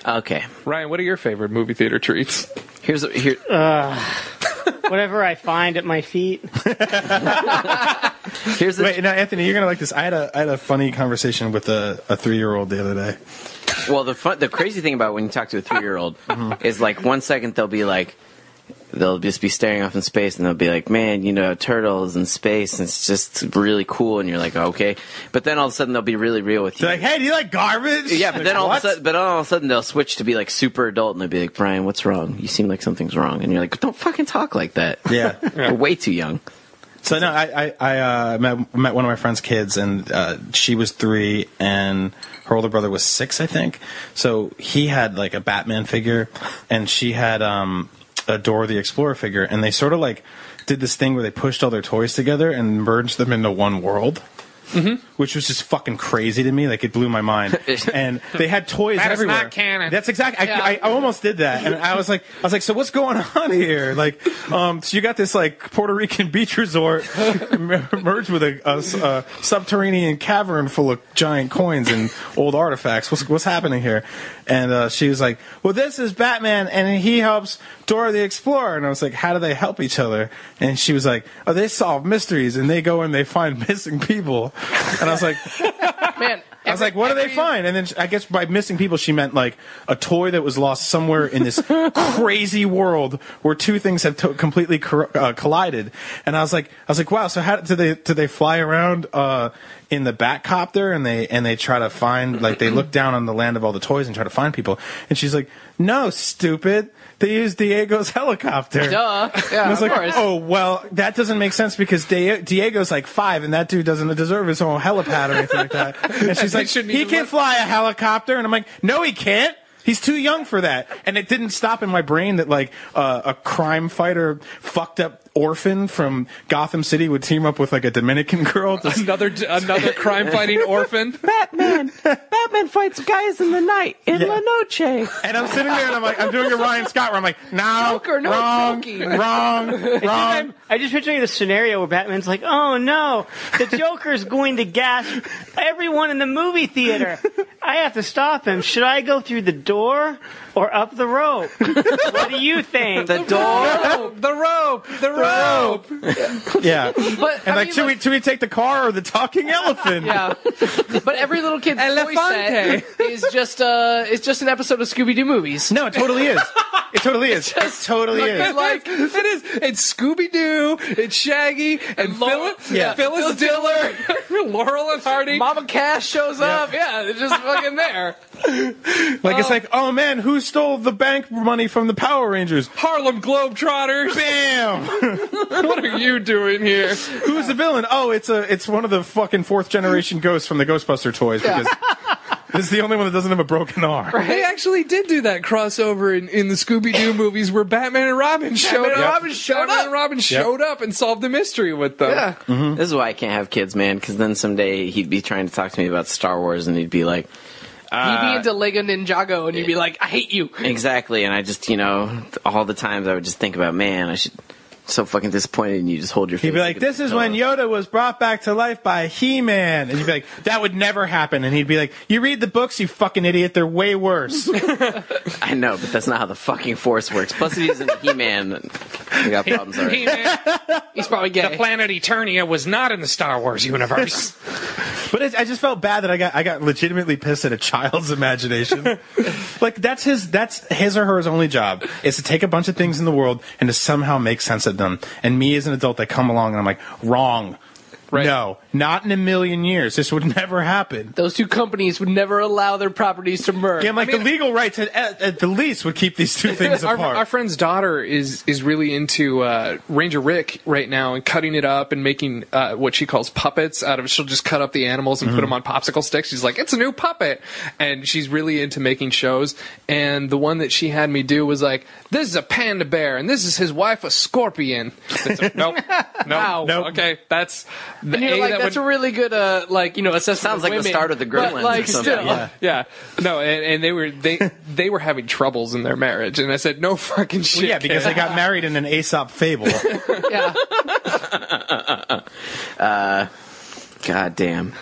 Okay. Ryan, what are your favorite movie theater treats? Whatever I find at my feet. Wait, now Anthony, you're gonna like this. I had a funny conversation with a 3-year-old the other day. Well, the crazy thing about when you talk to a 3-year-old is like 1 second they'll just be staring off in space and they'll be like, man, turtles in space, and it's just really cool, and you're like, okay. But then all of a sudden they'll be really real with you. They're like, hey, do you like garbage? Yeah, but then all of a sudden they'll switch to be like super adult, and they'll be like, Brian, what's wrong? You seem like something's wrong. And you're like, don't fucking talk like that. Yeah. You're way too young. So no, I met one of my friend's kids, and she was 3, and her older brother was 6, I think. So he had like a Batman figure, and she had a Dora the Explorer figure, and they sort of like did this thing where they pushed all their toys together and merged them into one world. Mm-hmm. Which was just fucking crazy to me. Like, it blew my mind. And they had toys everywhere. That is not canon. That's exactly. Yeah. I almost did that, and I was like, so what's going on here? Like, so you got this like Puerto Rican beach resort merged with a subterranean cavern full of giant coins and old artifacts. What's happening here? And she was like, well, this is Batman, and he helps Dora the Explorer. And I was like, how do they help each other? And she was like, oh, they solve mysteries, and they go and they find missing people. And I was like, man, what do they find? And then I guess by missing people, she meant like a toy that was lost somewhere in this crazy world where two things have completely collided. And I was like, wow. So how do they fly around in the Batcopter and they try to find, like, they look down on the land of all the toys and try to find people? And she's like, no, stupid. They used Diego's helicopter. Duh. Yeah, and I was like, course. oh, well, that doesn't make sense because Diego's like 5 and that dude doesn't deserve his own helipad or anything like that. And she's like, he can fly a helicopter. And I'm like, no, he can't. He's too young for that. And it didn't stop in my brain that, like, a crime fighter fucked up orphan from Gotham City would team up with, like, a Dominican girl. Another crime fighting orphan. Batman fights guys in the night in La Noche. And I'm sitting there and I'm like, I'm doing a Ryan Scott where I'm like, no, Joker, no wrong. I just picturing the scenario where Batman's like, oh no, the Joker's going to gas everyone in the movie theater. I have to stop him. Should I go through the door or up the rope? What do you think? The door? The rope. Yeah. But And like, should we take the car or the talking elephant? Yeah, but every little kid's toy set is just an episode of Scooby-Doo movies. No, it totally is. It totally is. It totally is. Like, it is. It's Scooby-Doo, it's Shaggy, and Phyllis Diller, Laurel and Hardy. Mama Cash shows up. Yeah, they're just fucking there. Like, it's like, oh man, who stole the bank money from the Power Rangers? Harlem Globetrotters. Bam! What are you doing here? Who's the villain? Oh, it's one of the fucking 4th generation ghosts from the Ghostbuster toys because this is the only one that doesn't have a broken arm. Right. They actually did do that crossover in the Scooby-Doo movies where Batman and Robin showed up and solved the mystery with them. Yeah. Mm-hmm. This is why I can't have kids, man, because then someday he'd be trying to talk to me about Star Wars and he'd be like, He'd be into Lego Ninjago, and you'd be like, I hate you. Exactly, and I just, all the times I would just think about, man, I'm so fucking disappointed, and you just hold your face. He'd be like, this is when Yoda was brought back to life by He-Man. And you'd be like, that would never happen. And he'd be like, you read the books, you fucking idiot, they're way worse. I know, but that's not how the fucking Force works. Plus, if he's in He-Man, we got problems already. He-Man. He's probably gay. The planet Eternia was not in the Star Wars universe. But I just felt bad that I got legitimately pissed at a child's imagination. Like, that's his or her only job, is to take a bunch of things in the world and to somehow make sense of them. And me as an adult, I come along and I'm like, wrong. Right. No, not in a million years. This would never happen. Those two companies would never allow their properties to merge. Yeah, the legal rights at the least would keep these two things apart. Our friend's daughter is really into Ranger Rick right now and cutting it up and making what she calls puppets out of it. She'll just cut up the animals and put them on popsicle sticks. She's like, it's a new puppet. And she's really into making shows. And the one that she had me do was like, this is a panda bear and this is his wife, a scorpion. Like, nope. Okay, that's... And you're like, that's a really good, assessment. Sounds like women, the start of the Gremlins. But, like, or something. still, yeah. No, and they were having troubles in their marriage, and I said, no fucking shit. Well, yeah, because they got married in an Aesop fable. Yeah. God damn.